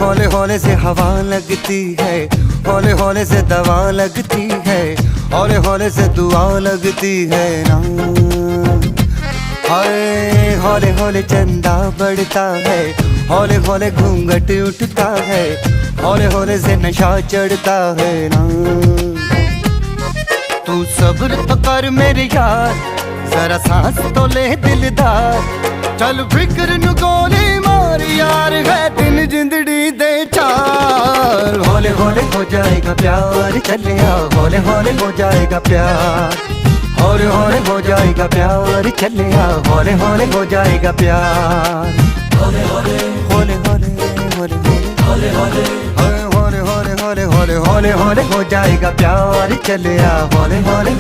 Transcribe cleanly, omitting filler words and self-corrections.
हौले हौले से हवा लगती है, हौले हौले से दवा लगती है, हौले हौले से दुआ लगती है ना। हाय हौले हौले चंदा बढ़ता है, हौले हौले घूंघट उठता है, हौले हौले से नशा चढ़ता है ना। तू सब्र तो कर मेरे यार, जरा सांस तो ले दिलदार, चल फिक्र नु गोली मार यार, है दिन जिंदड़ी दे चार। हौले हौले हो जाएगा प्यार, चले आ हौले हौले हो जाएगा प्यार, हौले हौले हो जाएगा प्यार, चले आ हौले हौले हो जाएगा प्यार। हौले हौले हौले हौले हौले हौले हौले हौले हौले हौले हौले हौले हौले हो जाएगा प्यार, चले आ हौले हौले।